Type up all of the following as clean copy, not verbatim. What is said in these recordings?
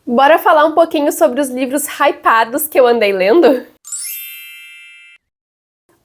Bora falar um pouquinho sobre os livros hypados que eu andei lendo?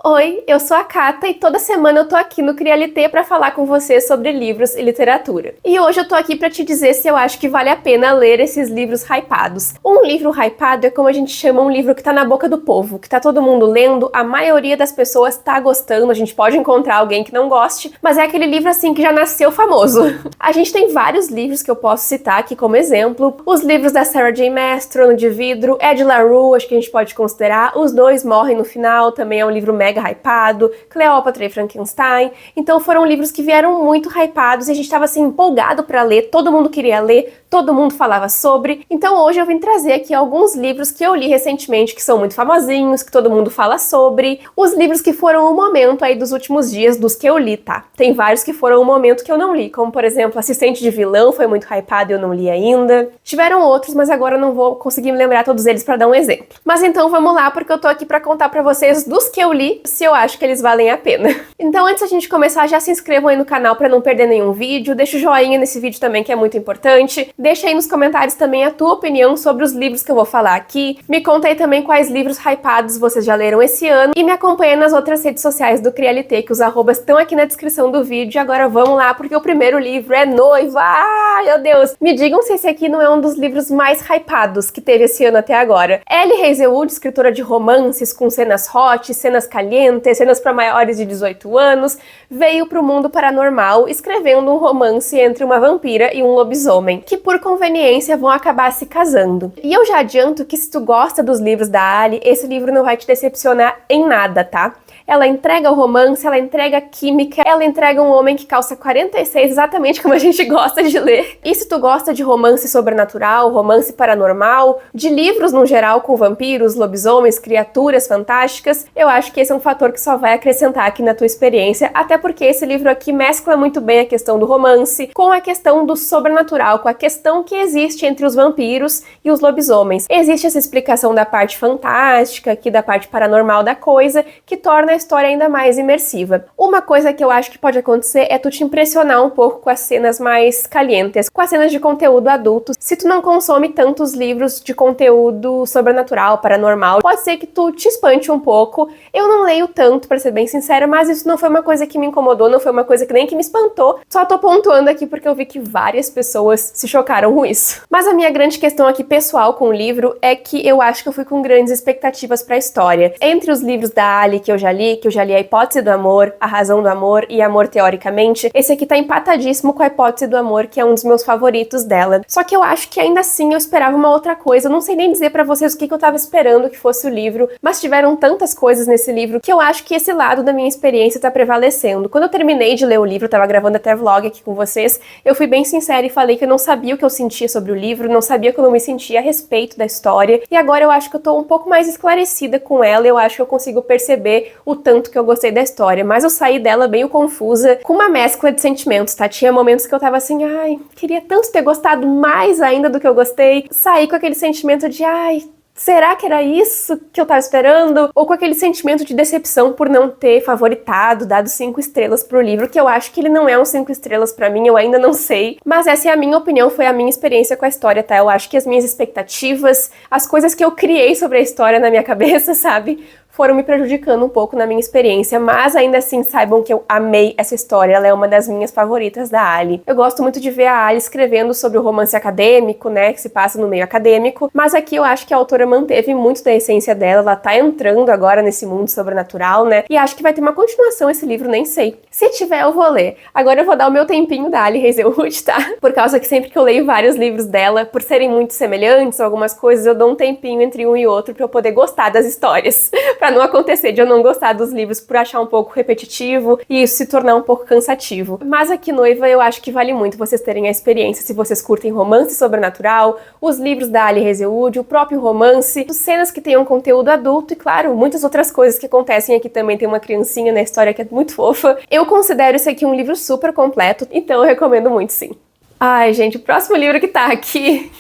Oi, eu sou a Kata e toda semana eu tô aqui no Crialité para falar com você sobre livros e literatura. E hoje eu tô aqui para te dizer se eu acho que vale a pena ler esses livros hypados. Um livro hypado é como a gente chama um livro que tá na boca do povo, que tá todo mundo lendo, a maioria das pessoas tá gostando, a gente pode encontrar alguém que não goste, mas é aquele livro assim que já nasceu famoso. A gente tem vários livros que eu posso citar aqui como exemplo, os livros da Sarah J. Maas, Trono de Vidro, Ed La Rue, acho que a gente pode considerar, Os Dois Morrem no Final, também é um livro mega hypado, Cleópatra e Frankenstein. Então foram livros que vieram muito hypados e a gente estava assim empolgado para ler, todo mundo queria ler, todo mundo falava sobre. Então hoje eu vim trazer aqui alguns livros que eu li recentemente que são muito famosinhos, que todo mundo fala sobre, os livros que foram o momento aí dos últimos dias dos que eu li, tá? Tem vários que foram o momento que eu não li, como por exemplo Assistente de Vilão, foi muito hypado e eu não li ainda. Tiveram outros, mas agora eu não vou conseguir me lembrar todos eles para dar um exemplo. Mas então vamos lá, porque eu tô aqui para contar para vocês dos que eu li, se eu acho que eles valem a pena. Então antes da gente começar, já se inscrevam aí no canal para não perder nenhum vídeo, deixa o joinha nesse vídeo também que é muito importante, deixa aí nos comentários também a tua opinião sobre os livros que eu vou falar aqui, me conta aí também quais livros hypados vocês já leram esse ano e me acompanha nas outras redes sociais do Crialité, que os arrobas estão aqui na descrição do vídeo. E agora vamos lá, porque o primeiro livro é Noiva. Ah, meu Deus! Me digam se esse aqui não é um dos livros mais hypados que teve esse ano até agora. Ellie Hazelwood, escritora de romances com cenas hot, cenas calientes, cenas para maiores de 18 anos, veio para o mundo paranormal escrevendo um romance entre uma vampira e um lobisomem, que por conveniência vão acabar se casando. E eu já adianto que se tu gosta dos livros da Ali, esse livro não vai te decepcionar em nada, tá? Ela entrega o romance, ela entrega a química, ela entrega um homem que calça 46, exatamente como a gente gosta de ler. E se tu gosta de romance sobrenatural, romance paranormal, de livros no geral com vampiros, lobisomens, criaturas fantásticas, eu acho que esse é um fator que só vai acrescentar aqui na tua experiência, até porque esse livro aqui mescla muito bem a questão do romance com a questão do sobrenatural, com a questão que existe entre os vampiros e os lobisomens. Existe essa explicação da parte fantástica, aqui da parte paranormal da coisa, que torna a história ainda mais imersiva. Uma coisa que eu acho que pode acontecer é tu te impressionar um pouco com as cenas mais calientes, com as cenas de conteúdo adulto. Se tu não consome tantos livros de conteúdo sobrenatural, paranormal, pode ser que tu te espante um pouco. Eu não leio tanto, pra ser bem sincera, mas isso não foi uma coisa que me incomodou, não foi uma coisa que nem que me espantou. Só tô pontuando aqui porque eu vi que várias pessoas se chocaram com isso. Mas a minha grande questão aqui pessoal com o livro é que eu acho que eu fui com grandes expectativas pra história. Entre os livros da Ali que eu já li A Hipótese do Amor, A Razão do Amor e Amor Teoricamente, esse aqui tá empatadíssimo com A Hipótese do Amor, que é um dos meus favoritos dela. Só que eu acho que ainda assim eu esperava uma outra coisa. Eu não sei nem dizer pra vocês o que eu tava esperando que fosse o livro, mas tiveram tantas coisas nesse livro que eu acho que esse lado da minha experiência tá prevalecendo. Quando eu terminei de ler o livro, eu tava gravando até vlog aqui com vocês, eu fui bem sincera e falei que eu não sabia o que eu sentia sobre o livro, não sabia como eu me sentia a respeito da história, e agora eu acho que eu tô um pouco mais esclarecida com ela, eu acho que eu consigo perceber o tanto que eu gostei da história, mas eu saí dela meio confusa, com uma mescla de sentimentos, tá? Tinha momentos que eu tava assim, ai, queria tanto ter gostado mais ainda do que eu gostei, saí com aquele sentimento de, ai, será que era isso que eu tava esperando? Ou com aquele sentimento de decepção por não ter favoritado, dado 5 estrelas pro livro, que eu acho que ele não é um 5 estrelas pra mim, eu ainda não sei. Mas essa é a minha opinião, foi a minha experiência com a história, tá? Eu acho que as minhas expectativas, as coisas que eu criei sobre a história na minha cabeça, sabe? Foram me prejudicando um pouco na minha experiência, mas ainda assim saibam que eu amei essa história, ela é uma das minhas favoritas da Ali. Eu gosto muito de ver a Ali escrevendo sobre o romance acadêmico, né, que se passa no meio acadêmico, mas aqui eu acho que a autora manteve muito da essência dela, ela tá entrando agora nesse mundo sobrenatural, né, e acho que vai ter uma continuação esse livro, nem sei. Se tiver, eu vou ler. Agora eu vou dar o meu tempinho da Ali Hazelwood, tá? Por causa que sempre que eu leio vários livros dela, por serem muito semelhantes, algumas coisas, eu dou um tempinho entre um e outro pra eu poder gostar das histórias, pra não acontecer de eu não gostar dos livros por achar um pouco repetitivo e isso se tornar um pouco cansativo. Mas aqui, Noiva, eu acho que vale muito vocês terem a experiência se vocês curtem romance sobrenatural, os livros da Ali Hazelwood, o próprio romance, cenas que tenham conteúdo adulto e, claro, muitas outras coisas que acontecem aqui também. Tem uma criancinha na história que é muito fofa. Eu considero esse aqui um livro super completo, então eu recomendo muito, sim. Ai, gente, o próximo livro que tá aqui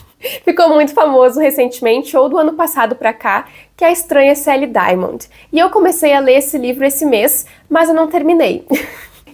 ficou muito famoso recentemente, ou do ano passado pra cá, que é A Estranha Sally Diamond. E eu comecei a ler esse livro esse mês, mas eu não terminei.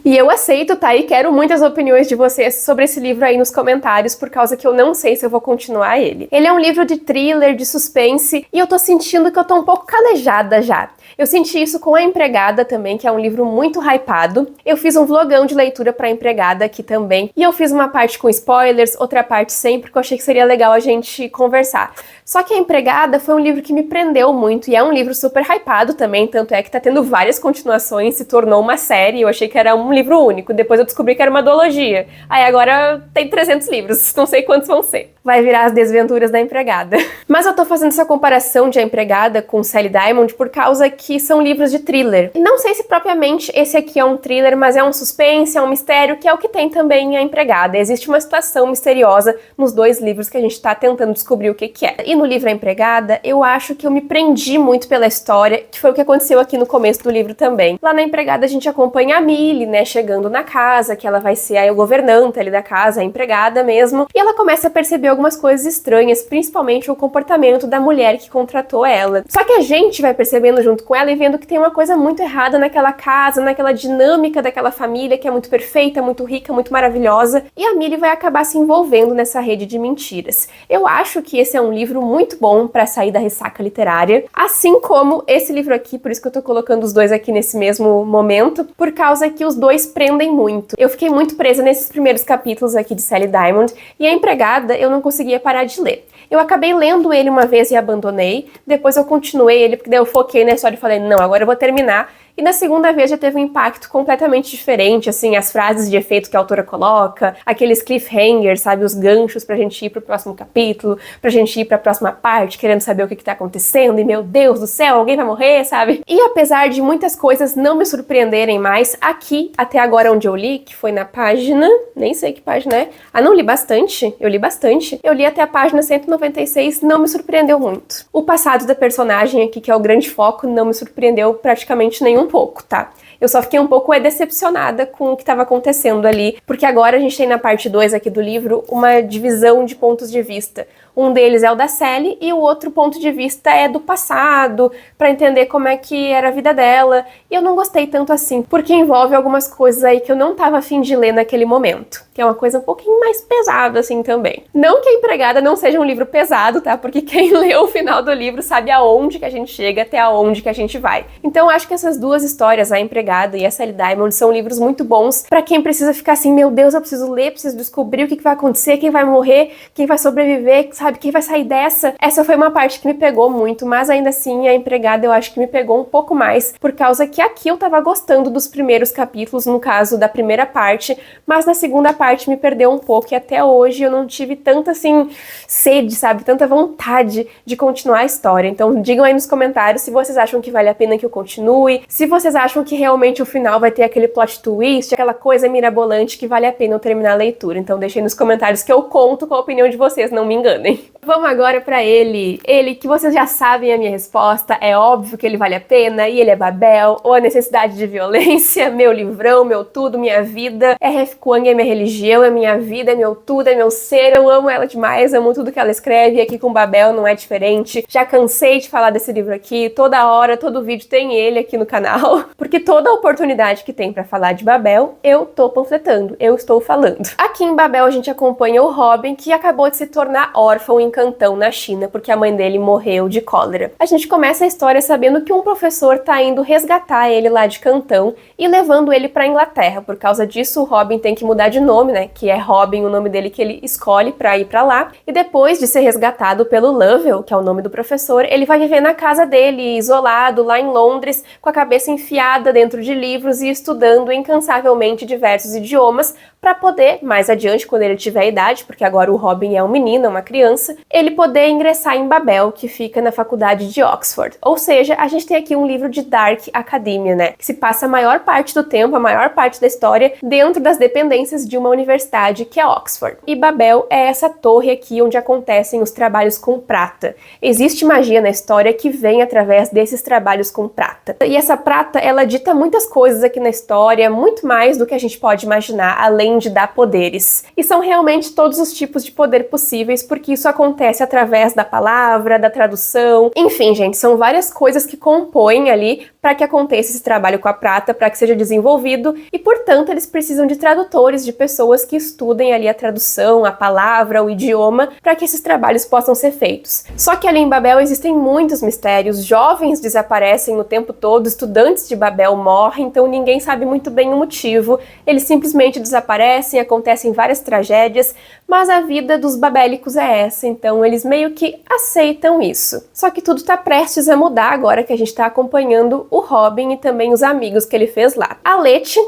E eu aceito, tá? E quero muitas opiniões de vocês sobre esse livro aí nos comentários, por causa que eu não sei se eu vou continuar ele. Ele é um livro de thriller, de suspense, e eu tô sentindo que eu tô um pouco calejada já. Eu senti isso com A Empregada também, que é um livro muito hypado. Eu fiz um vlogão de leitura pra Empregada aqui também, e eu fiz uma parte com spoilers, outra parte sem, porque eu achei que seria legal a gente conversar. Só que A Empregada foi um livro que me prendeu muito, e é um livro super hypado também, tanto é que tá tendo várias continuações, se tornou uma série, eu achei que era um livro único, depois eu descobri que era uma duologia. Aí agora tem 300 livros, não sei quantos vão ser. Vai virar As Desventuras da Empregada. Mas eu tô fazendo essa comparação de A Empregada com Sally Diamond por causa que são livros de thriller. Não sei se propriamente esse aqui é um thriller, mas é um suspense, é um mistério, que é o que tem também em A Empregada. Existe uma situação misteriosa nos dois livros que a gente tá tentando descobrir o que que é. E no livro A Empregada, eu acho que eu me prendi muito pela história, que foi o que aconteceu aqui no começo do livro também. Lá na Empregada a gente acompanha a Millie, né, chegando na casa, que ela vai ser a governanta ali da casa, a empregada mesmo, e ela começa a perceber algumas coisas estranhas, principalmente o comportamento da mulher que contratou ela. Só que a gente vai percebendo junto com ela e vendo que tem uma coisa muito errada naquela casa, naquela dinâmica daquela família que é muito perfeita, muito rica, muito maravilhosa, e a Millie vai acabar se envolvendo nessa rede de mentiras. Eu acho que esse é um livro muito bom para sair da ressaca literária, assim como esse livro aqui, por isso que eu tô colocando os dois aqui nesse mesmo momento, por causa que os dois prendem muito. Eu fiquei muito presa nesses primeiros capítulos aqui de Sally Diamond, e A Empregada eu não conseguia parar de ler. Eu acabei lendo ele uma vez e abandonei, depois eu continuei ele, porque daí eu foquei na história e falei, não, agora eu vou terminar. E na segunda vez já teve um impacto completamente diferente, assim, as frases de efeito que a autora coloca, aqueles cliffhangers, sabe, os ganchos pra gente ir pro próximo capítulo, pra gente ir pra próxima parte, querendo saber o que tá acontecendo, e meu Deus do céu, alguém vai morrer, sabe? E apesar de muitas coisas não me surpreenderem mais, aqui, até agora onde eu li, que foi na página, nem sei que página é, não li bastante, eu li bastante, eu li até a página 196, não me surpreendeu muito. O passado da personagem aqui, que é o grande foco, não me surpreendeu praticamente nenhum pouco, tá? Eu só fiquei um pouco decepcionada com o que estava acontecendo ali, porque agora a gente tem na parte 2 aqui do livro uma divisão de pontos de vista. Um deles é o da Sally e o outro ponto de vista é do passado, para entender como é que era a vida dela. E eu não gostei tanto assim, porque envolve algumas coisas aí que eu não tava afim de ler naquele momento, que é uma coisa um pouquinho mais pesada assim também. Não que A Empregada não seja um livro pesado, tá? Porque quem leu o final do livro sabe aonde que a gente chega, até aonde que a gente vai. Então eu acho que essas duas histórias, A Empregada e a Sally Diamond, são livros muito bons para quem precisa ficar assim, meu Deus, eu preciso ler, preciso descobrir o que vai acontecer, quem vai morrer, quem vai sobreviver, sabe, quem vai sair dessa. Essa foi uma parte que me pegou muito, mas ainda assim A Empregada eu acho que me pegou um pouco mais, por causa que aqui eu tava gostando dos primeiros capítulos, no caso da primeira parte, mas na segunda parte me perdeu um pouco e até hoje eu não tive tanta assim sede, sabe, tanta vontade de continuar a história. Então digam aí nos comentários se vocês acham que vale a pena que eu continue, se vocês acham que realmente o final vai ter aquele plot twist, aquela coisa mirabolante que vale a pena eu terminar a leitura. Então deixem nos comentários que eu conto com a opinião de vocês, não me enganem. Vamos agora pra ele que vocês já sabem a minha resposta, é óbvio que ele vale a pena, e ele é Babel, ou A Necessidade de Violência, meu livrão, meu tudo, minha vida, R.F. Kuang é minha religião, é minha vida, é meu tudo, é meu ser, eu amo ela demais, amo tudo que ela escreve, e aqui com Babel não é diferente, já cansei de falar desse livro aqui, toda hora, todo vídeo tem ele aqui no canal, porque toda oportunidade que tem pra falar de Babel, eu tô panfletando, eu estou falando. Aqui em Babel a gente acompanha o Robin, que acabou de se tornar órfão em Cantão, na China, porque a mãe dele morreu de cólera. A gente começa a história sabendo que um professor tá indo resgatar ele lá de Cantão e levando ele pra Inglaterra. Por causa disso, o Robin tem que mudar de nome, né? Que é Robin o nome dele que ele escolhe pra ir pra lá. E depois de ser resgatado pelo Lovell, que é o nome do professor, ele vai viver na casa dele, isolado, lá em Londres, com a cabeça enfiada dentro de livros e estudando incansavelmente diversos idiomas para poder, mais adiante, quando ele tiver idade, porque agora o Robin é um menino, uma criança, ele poder ingressar em Babel, que fica na faculdade de Oxford. Ou seja, a gente tem aqui um livro de Dark Academia, né? Que se passa a maior parte do tempo, a maior parte da história, dentro das dependências de uma universidade, que é Oxford. E Babel é essa torre aqui onde acontecem os trabalhos com prata. Existe magia na história que vem através desses trabalhos com prata. E essa prata, ela dita muitas coisas aqui na história, muito mais do que a gente pode imaginar, além de dar poderes. E são realmente todos os tipos de poder possíveis, porque isso acontece através da palavra, da tradução, enfim, gente, são várias coisas que compõem ali para que aconteça esse trabalho com a prata, para que seja desenvolvido, e portanto eles precisam de tradutores, de pessoas que estudem ali a tradução, a palavra, o idioma, para que esses trabalhos possam ser feitos. Só que ali em Babel existem muitos mistérios, jovens desaparecem o tempo todo, estudantes de Babel morrem, então ninguém sabe muito bem o motivo, eles simplesmente desaparecem, acontecem várias tragédias, mas a vida dos babélicos é essa, então eles meio que aceitam isso. Só que tudo tá prestes a mudar agora que a gente tá acompanhando o Robin e também os amigos que ele fez lá. A Letty,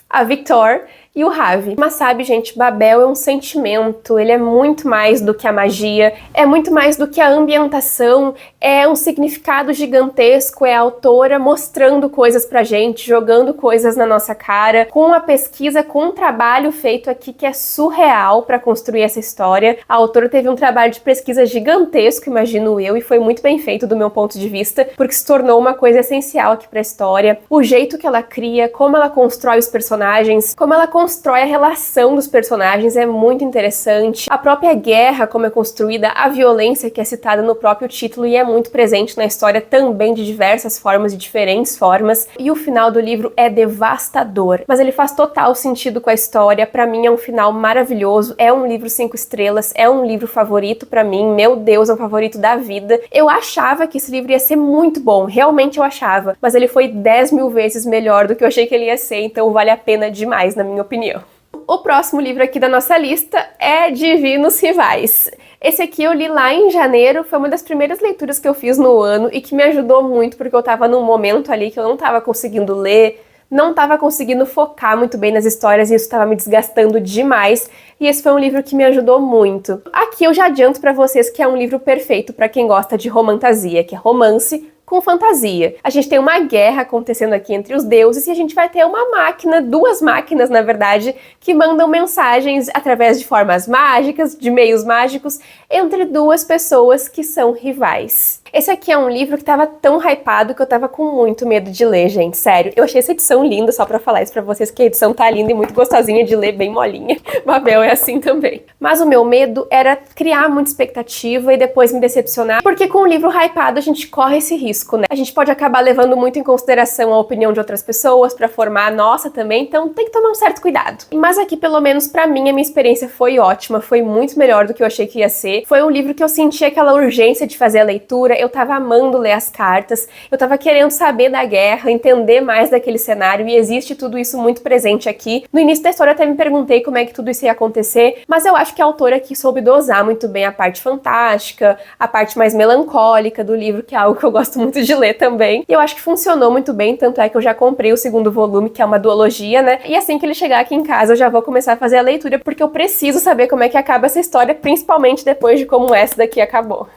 a Victor e o Ravi. Mas sabe, gente, Babel é um sentimento, ele é muito mais do que a magia, é muito mais do que a ambientação, é um significado gigantesco, é a autora mostrando coisas pra gente, jogando coisas na nossa cara, com uma pesquisa, com um trabalho feito aqui que é surreal pra construir essa história. A autora teve um trabalho de pesquisa gigantesco, imagino eu, e foi muito bem feito do meu ponto de vista, porque se tornou uma coisa essencial aqui pra história. O jeito que ela cria, como ela constrói os personagens, como ela constrói a relação dos personagens é muito interessante. A própria guerra, como é construída, a violência que é citada no próprio título e é muito presente na história também de diversas formas, de diferentes formas. E o final do livro é devastador, mas ele faz total sentido com a história. Pra mim é um final maravilhoso, é um livro 5 estrelas, é um livro favorito pra mim, meu Deus, é um favorito da vida. Eu achava que esse livro ia ser muito bom, realmente eu achava, mas ele foi 10 mil vezes melhor do que eu achei que ele ia ser, então vale a pena demais, na minha opinião. O próximo livro aqui da nossa lista é Divinos Rivais. Esse aqui eu li lá em janeiro, foi uma das primeiras leituras que eu fiz no ano e que me ajudou muito porque eu tava num momento ali que eu não tava conseguindo ler, não tava conseguindo focar muito bem nas histórias e isso tava me desgastando demais. E esse foi um livro que me ajudou muito. Aqui eu já adianto pra vocês que é um livro perfeito pra quem gosta de romantasia, que é romance com fantasia. A gente tem uma guerra acontecendo aqui entre os deuses e a gente vai ter uma máquina, duas máquinas na verdade, que mandam mensagens através de formas mágicas, de meios mágicos, entre duas pessoas que são rivais. Esse aqui é um livro que tava tão hypado que eu tava com muito medo de ler, gente, sério. Eu achei essa edição linda, só pra falar isso pra vocês, que a edição tá linda e muito gostosinha de ler, bem molinha. Babel é assim também. Mas o meu medo era criar muita expectativa e depois me decepcionar, porque com um livro hypado a gente corre esse risco, né? A gente pode acabar levando muito em consideração a opinião de outras pessoas pra formar a nossa também, então tem que tomar um certo cuidado. Mas aqui, pelo menos pra mim, a minha experiência foi ótima, foi muito melhor do que eu achei que ia ser. Foi um livro que eu senti aquela urgência de fazer a leitura, eu tava amando ler as cartas, eu tava querendo saber da guerra, entender mais daquele cenário e existe tudo isso muito presente aqui. No início da história eu até me perguntei como é que tudo isso ia acontecer, mas eu acho que a autora aqui soube dosar muito bem a parte fantástica, a parte mais melancólica do livro, que é algo que eu gosto muito de ler também. E eu acho que funcionou muito bem, tanto é que eu já comprei o segundo volume, que é uma duologia, né? E assim que ele chegar aqui em casa eu já vou começar a fazer a leitura, porque eu preciso saber como é que acaba essa história, principalmente depois de como essa daqui acabou.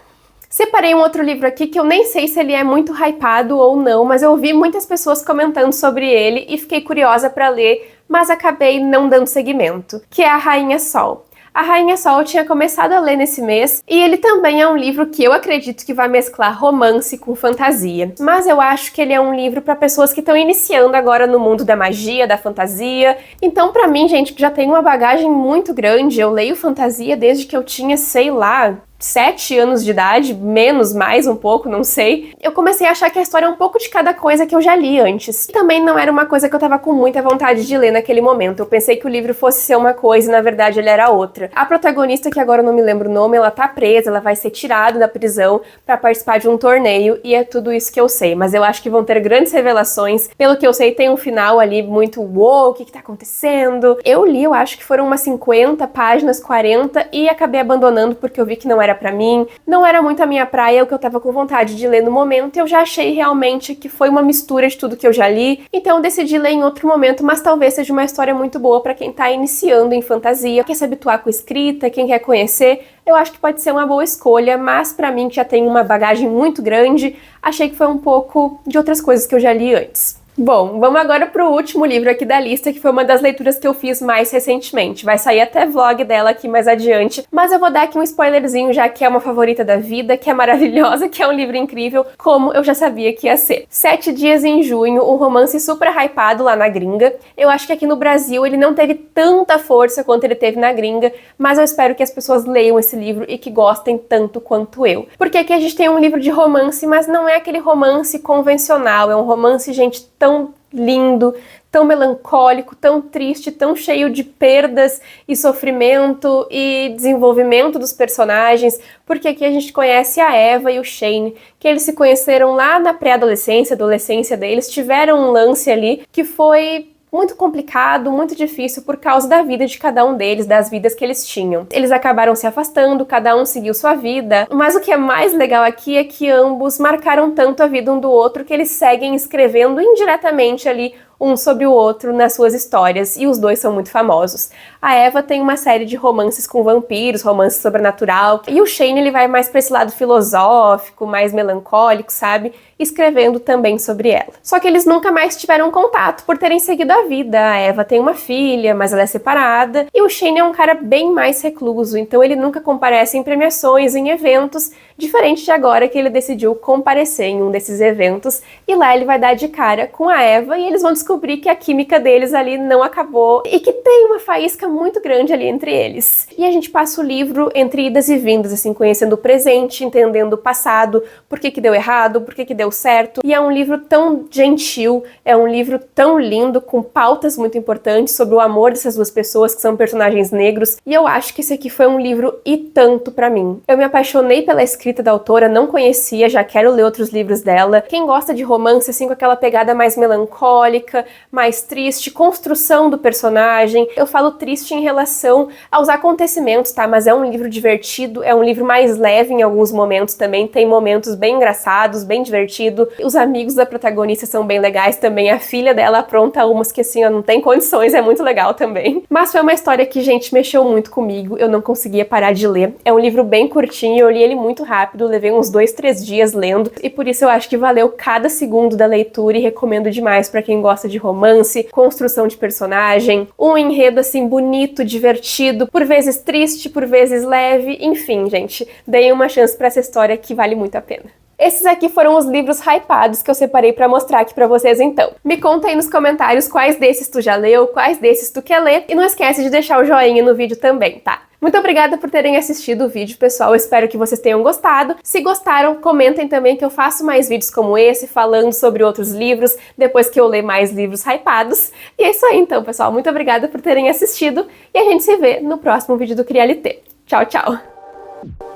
Separei um outro livro aqui que eu nem sei se ele é muito hypado ou não, mas eu ouvi muitas pessoas comentando sobre ele e fiquei curiosa para ler, mas acabei não dando seguimento, que é A Rainha Sol. A Rainha Sol eu tinha começado a ler nesse mês, e ele também é um livro que eu acredito que vai mesclar romance com fantasia. Mas eu acho que ele é um livro para pessoas que estão iniciando agora no mundo da magia, da fantasia. Então, pra mim, gente, que já tem uma bagagem muito grande, eu leio fantasia desde que eu tinha, sei lá, 7 anos de idade, menos, mais um pouco, não sei, eu comecei a achar que a história é um pouco de cada coisa que eu já li antes. E também não era uma coisa que eu tava com muita vontade de ler naquele momento. Eu pensei que o livro fosse ser uma coisa e na verdade ele era outra. A protagonista, que agora eu não me lembro o nome, ela tá presa, ela vai ser tirada da prisão pra participar de um torneio e é tudo isso que eu sei. Mas eu acho que vão ter grandes revelações. Pelo que eu sei, tem um final ali muito uou, o que tá acontecendo? Eu li, eu acho que foram umas 50 páginas, 40 e acabei abandonando porque eu vi que não era pra mim, não era muito a minha praia, o que eu tava com vontade de ler no momento, e eu já achei realmente que foi uma mistura de tudo que eu já li, então eu decidi ler em outro momento, mas talvez seja uma história muito boa pra quem tá iniciando em fantasia, quer se habituar com escrita, quem quer conhecer, eu acho que pode ser uma boa escolha, mas pra mim, que já tem uma bagagem muito grande, achei que foi um pouco de outras coisas que eu já li antes. Bom, vamos agora pro último livro aqui da lista, que foi uma das leituras que eu fiz mais recentemente. Vai sair até vlog dela aqui mais adiante, mas eu vou dar aqui um spoilerzinho, já que é uma favorita da vida, que é maravilhosa, que é um livro incrível, como eu já sabia que ia ser. 7 Dias em Junho, um romance super hypado lá na gringa. Eu acho que aqui no Brasil ele não teve tanta força quanto ele teve na gringa, mas eu espero que as pessoas leiam esse livro e que gostem tanto quanto eu. Porque aqui a gente tem um livro de romance, mas não é aquele romance convencional, é um romance, gente, tão lindo, tão melancólico, tão triste, tão cheio de perdas e sofrimento e desenvolvimento dos personagens, porque aqui a gente conhece a Eva e o Shane, que eles se conheceram lá na pré-adolescência, adolescência deles, tiveram um lance ali que foi muito complicado, muito difícil por causa da vida de cada um deles, das vidas que eles tinham. Eles acabaram se afastando, cada um seguiu sua vida, mas o que é mais legal aqui é que ambos marcaram tanto a vida um do outro que eles seguem escrevendo indiretamente ali um sobre o outro nas suas histórias, e os dois são muito famosos. A Eva tem uma série de romances com vampiros, romance sobrenatural, e o Shane ele vai mais para esse lado filosófico, mais melancólico, sabe? Escrevendo também sobre ela. Só que eles nunca mais tiveram contato por terem seguido a vida. A Eva tem uma filha, mas ela é separada, e o Shane é um cara bem mais recluso, então ele nunca comparece em premiações, em eventos, diferente de agora que ele decidiu comparecer em um desses eventos, e lá ele vai dar de cara com a Eva e eles vão descobrir que a química deles ali não acabou e que tem uma faísca muito grande ali entre eles. E a gente passa o livro entre idas e vindas, assim, conhecendo o presente, entendendo o passado, por que que deu errado, por que que deu certo. E é um livro tão gentil, é um livro tão lindo, com pautas muito importantes sobre o amor dessas duas pessoas, que são personagens negros. E eu acho que esse aqui foi um livro e tanto pra mim. Eu me apaixonei pela escrita da autora, não conhecia, já quero ler outros livros dela. Quem gosta de romance, assim, com aquela pegada mais melancólica, mais triste, construção do personagem. Eu falo triste em relação aos acontecimentos, tá? Mas é um livro divertido, é um livro mais leve em alguns momentos também, tem momentos bem engraçados, bem divertido. Os amigos da protagonista são bem legais também, a filha dela apronta umas que assim, ó, não tem condições, é muito legal também. Mas foi uma história que, gente, mexeu muito comigo, eu não conseguia parar de ler. É um livro bem curtinho, eu li ele muito rápido, levei uns 2, 3 dias lendo, e por isso eu acho que valeu cada segundo da leitura e recomendo demais pra quem gosta de romance, construção de personagem, um enredo assim bonito, divertido, por vezes triste, por vezes leve, enfim, gente, deem uma chance pra essa história que vale muito a pena. Esses aqui foram os livros hypados que eu separei pra mostrar aqui pra vocês então. Me conta aí nos comentários quais desses tu já leu, quais desses tu quer ler, e não esquece de deixar o joinha no vídeo também, tá? Muito obrigada por terem assistido o vídeo, pessoal. Eu espero que vocês tenham gostado. Se gostaram, comentem também que eu faço mais vídeos como esse, falando sobre outros livros, depois que eu ler mais livros hypados. E é isso aí então, pessoal. Muito obrigada por terem assistido e a gente se vê no próximo vídeo do Crialité. Tchau, tchau!